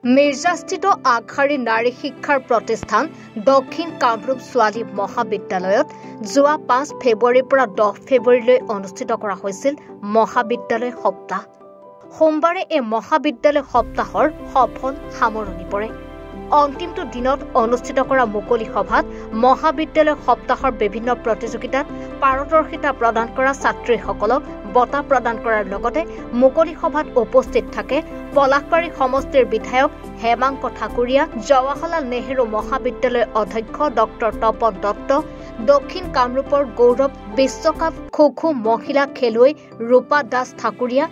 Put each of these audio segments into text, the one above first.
মিৰ্জাস্থিত আগশাৰী নাৰী শিক্ষাৰ প্ৰতিষ্ঠান দক্ষিণ কামৰূপ ছোৱালী মহাবিদ্যালয়ত যোৱা ৫ ফেব্ৰুৱাৰীৰ পৰা ১০ ফেব্ৰুৱাৰীলৈ অনুষ্ঠিত কৰা হৈছিল মহাবিদ্যালয় সপ্তাহ। সোমবাৰে এই মহাবিদ্যালয় সপ্তাহৰ সফল সামৰণি পৰে। অন্তিমটো দিনত অনুষ্ঠিত কৰা মুকলি সভাত মহাবিদ্যালয় সপ্তাহৰ বিভিন্ন প্ৰতিযোগিতাত পাৰদৰ্শিতা প্ৰদান কৰা ছাত্ৰীসকলক বঁটা প্ৰদান কৰাৰ লগতে মুকলি সভাত উপস্থিত থাকে পলাশবাৰী সমষ্টিৰ বিধায়ক হেমাংক ঠাকুৰীয়া, জৱাহৰলাল নেহৰু মহাবিদ্যালয়ৰ অধ্যক্ষ ডক্টৰ তপন দত্ত, দক্ষিণ কামৰূপৰ গৌৰৱ বিশ্বকাপ খো-খো মহিলা খেলুৱৈ ৰূপা দাস ঠাকুৰীয়া,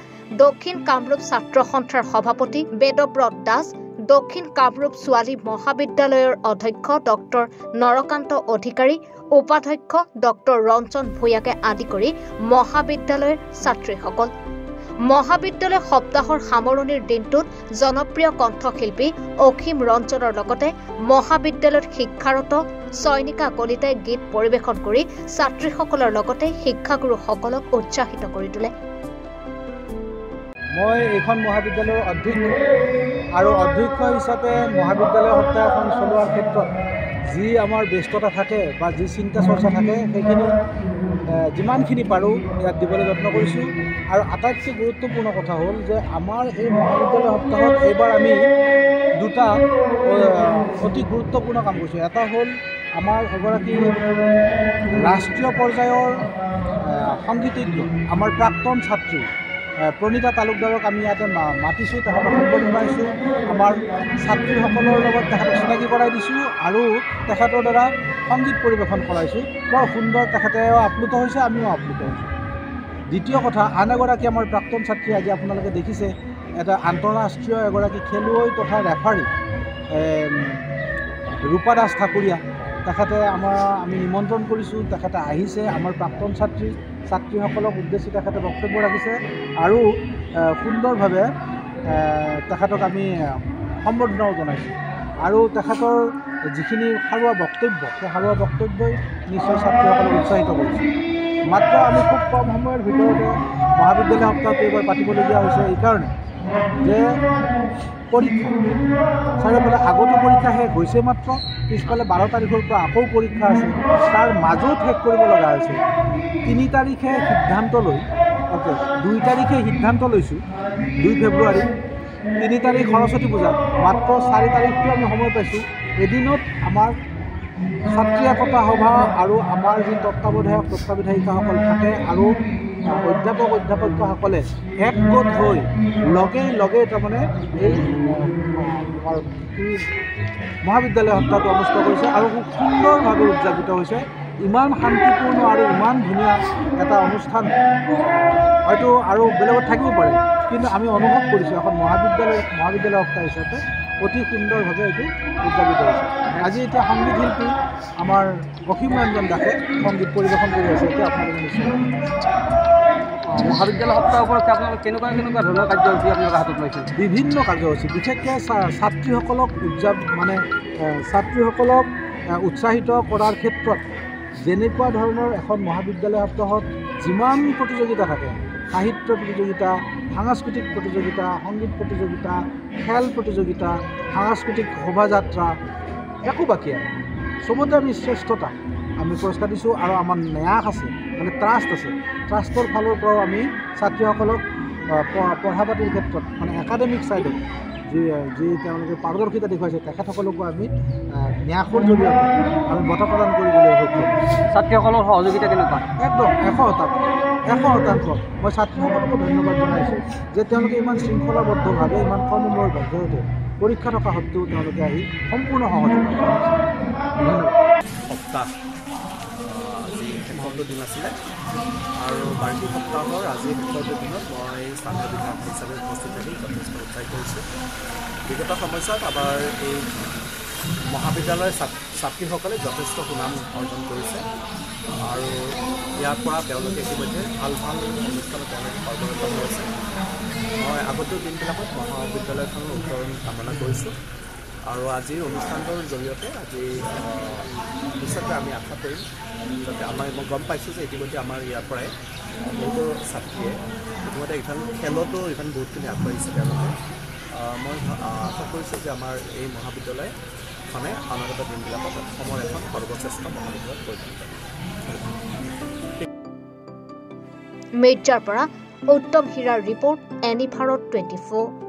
দক্ষিণ কামৰূপ ছাত্ৰ সন্থাৰ সভাপতি বেদব্ৰত দাস, দক্ষিণ কামৰূপ ছোৱালী মহাবিদ্যালয়ৰ অধ্যক্ষ ডক্টৰ নৰকান্ত অধিকাৰী, উপাধ্যক্ষ ডক্টৰ ৰঞ্জন ভূঞাকে আদি কৰি মহাবিদ্যালয়ৰ ছাত্ৰীসকল। মহাবিদ্যালয় সপ্তাহৰ সামৰণিৰ দিনটোত জনপ্ৰিয় কণ্ঠশিল্পী অসীম ৰঞ্জনৰ লগতে মহাবিদ্যালয়ত শিক্ষাৰত চয়নিকা কলিতাই গীত পৰিৱেশন কৰি ছাত্ৰীসকলৰ লগতে শিক্ষাগুৰুসকলক উৎসাহিত কৰি তোলে। মই এইখন মহাবিদ্যালয়ৰ অধ্যক্ষ আৰু অধ্যক্ষ হিচাপে মহাবিদ্যালয় সপ্তাহখন চলোৱাৰ ক্ষেত্ৰত যি আমাৰ ব্যস্ততা থাকে বা যি চিন্তা চৰ্চা থাকে সেইখিনি যিমানখিনি পাৰোঁ ইয়াত দিবলৈ যত্ন কৰিছোঁ। আৰু আটাইতকৈ গুৰুত্বপূৰ্ণ কথা হ'ল যে আমাৰ এই মহাবিদ্যালয় সপ্তাহত এইবাৰ আমি দুটা অতি গুৰুত্বপূৰ্ণ কাম কৰিছোঁ। এটা হ'ল আমাৰ এগৰাকী ৰাষ্ট্ৰীয় পৰ্যায়ৰ সংগীতজ্ঞ আমাৰ প্ৰাক্তন ছাত্ৰী প্ৰণীতা তালুকদাৰক আমি ইয়াতে মাতিছোঁ, তেখেতক সম্বৰ্ধনা জনাইছোঁ। আমাৰ ছাত্ৰীসকলৰ লগত তেখেতক চিনাকি কৰাই দিছোঁ আৰু তেখেতৰ দ্বাৰা সংগীত পৰিৱেশন কৰাইছোঁ। বৰ সুন্দৰ, তেখেতেও আপ্লুত হৈছে, আমিও আপ্লুত হৈছোঁ। দ্বিতীয় কথা, আন এগৰাকী আমাৰ প্ৰাক্তন ছাত্ৰী আজি আপোনালোকে দেখিছে, এটা আন্তঃৰাষ্ট্ৰীয় এগৰাকী খেলুৱৈ তথা ৰেফাৰী ৰূপা দাস ঠাকুৰীয়া, তেখেতে আমি নিমন্ত্ৰণ কৰিছোঁ, তেখেতে আহিছে। আমাৰ প্ৰাক্তন ছাত্ৰীসকলক উদ্দেশ্যি তেখেতে বক্তব্য ৰাখিছে আৰু সুন্দৰভাৱে তেখেতক আমি সম্বৰ্ধনাও জনাইছোঁ। আৰু তেখেতৰ যিখিনি সাৰুৱা বক্তব্য, সেই সাৰুৱা বক্তব্যই নিশ্চয় ছাত্ৰীসকলক উৎসাহিত কৰিছে। মাত্ৰ আমি খুব কম সময়ৰ ভিতৰতে মহাবিদ্যালয় সপ্তাহটো এইবাৰ পাতিবলগীয়া হৈছে এইকাৰণে যে পৰীক্ষা চাৰিওফালে আগতো পৰীক্ষা শেষ হৈছে, মাত্ৰ পিছফালে 12 তাৰিখৰ পৰা আকৌ পৰীক্ষা আছে। তাৰ মাজত শেষ কৰিব লগা হৈছে। 3 তাৰিখে সিদ্ধান্ত লৈ 2 তাৰিখে সিদ্ধান্ত লৈছোঁ 2 ফেব্ৰুৱাৰী, 3 তাৰিখ সৰস্বতী পূজা, মাত্ৰ 4 তাৰিখটো আমি সময় পাইছোঁ। এদিনত আমাৰ ছাত্ৰী একতা সভা আৰু আমাৰ যি তত্ত্বাৱধায়িকাসকল থাকে আৰু অধ্যাপকসকলে একগোট হৈ লগে তাৰমানে এই মহাবিদ্যালয় সপ্তাহটো অনুষ্ঠিত কৰিছে আৰু খুব সুন্দৰভাৱে উদযাপিত হৈছে। ইমান শান্তিপূৰ্ণ আৰু ইমান ধুনীয়া এটা অনুষ্ঠান হয়তো আৰু বেলেগত থাকিব পাৰে, কিন্তু আমি অনুভৱ কৰিছোঁ এখন মহাবিদ্যালয় সপ্তাহ হিচাপে অতি সুন্দৰভাৱে এইটো উদযাপিত হৈছে। আজি এতিয়া সংগীত শিল্পী আমাৰ অসীম ৰঞ্জন দাসে সংগীত পৰিৱেশন কৰি আছে। এতিয়া আপোনালোকে নিশ্চয় মহাবিদ্যালয় সপ্তাহ উপলক্ষে আপোনালোক কেনেকুৱা ধৰণৰ কাৰ্যসূচী আপোনালোকে হাতত লৈছে? বিভিন্ন কাৰ্যসূচী, বিশেষকৈ ছাত্ৰীসকলক উৎসাহিত কৰাৰ ক্ষেত্ৰত যেনেকুৱা ধৰণৰ এখন মহাবিদ্যালয় সপ্তাহত যিমান প্ৰতিযোগিতা থাকে, সাহিত্য প্ৰতিযোগিতা, সাংস্কৃতিক প্ৰতিযোগিতা, সংগীত প্ৰতিযোগিতা, খেল প্ৰতিযোগিতা, সাংস্কৃতিক শোভাযাত্ৰা, একো বাকী নাই। চবতে আমি শ্ৰেষ্ঠতা আমি পুৰস্কাৰ দিছোঁ আৰু আমাৰ ন্যাস আছে, মানে ট্ৰাষ্ট আছে। ট্ৰাষ্টৰ ফালৰ পৰাও আমি ছাত্ৰীসকলক পঢ়া পাতিৰ ক্ষেত্ৰত মানে একাডেমিক ছাইডত যি তেওঁলোকে পাৰদৰ্শিতা দেখুৱাইছে, তেখেতসকলকো আমি ন্যাসৰ জৰিয়তে আমি বঁটা প্ৰদান কৰিবলৈ সক্ষম। ছাত্ৰীসকলৰ সহযোগিতা কেনেকুৱা? একদম 100%। মই ছাত্ৰীসকলকো ধন্যবাদ জনাইছোঁ যে তেওঁলোকে ইমান শৃংখলাবদ্ধভাৱে, ইমান কম সময়ৰ ভিতৰতে পৰীক্ষা থকা সত্ত্বেও তেওঁলোকে আহি সম্পূৰ্ণ সহযোগিতা কৰিছে। ধন্যবাদ। সপ্তাহ আজি শেষৰটো দিন আছিলে আৰু বাৰ্ষিক সপ্তাহৰ আজি শেষৰটো দিনত মই স্থানীয় বিধায়ক হিচাপে উপস্থিত থাকি যথেষ্ট উৎসাহিত কৰিছোঁ। বিগত সময়ছোৱাত আমাৰ এই মহাবিদ্যালয়ৰ ছাত্ৰীসকলে যথেষ্ট সুনাম অৰ্জন কৰিছে আৰু ইয়াৰ পৰা তেওঁলোকে ইতিমধ্যে ভাল অনুষ্ঠানত তেওঁলোকে সৰ্বৰত হৈ আছে। মই আগন্তুক দিনবিলাকত মহাবিদ্যালয়খনৰ উত্তৰণ কামনা কৰিছোঁ আৰু আজিৰ অনুষ্ঠানটোৰ জৰিয়তে আজি নিশ্চয়কৈ আমি আশা কৰিম যাতে মই গম পাইছোঁ যে ইতিমধ্যে আমাৰ ইয়াৰ পৰাই বহুতো ছাত্ৰীয়ে ইতিমধ্যে খেলতো বহুতখিনি আগবাঢ়িছে তেওঁলোকে। মই আশা কৰিছোঁ যে আমাৰ এই মহাবিদ্যালয়খনে অনাগত দিনবিলাকত অসমৰ এখন সৰ্বশ্ৰেষ্ঠ মহাবিদ্যালয়ত পৰিণত হ'ব। মিৰ্জাৰ পৰা উত্তম হীৰাৰ ৰিপৰ্ট, এনি ভাৰত 24।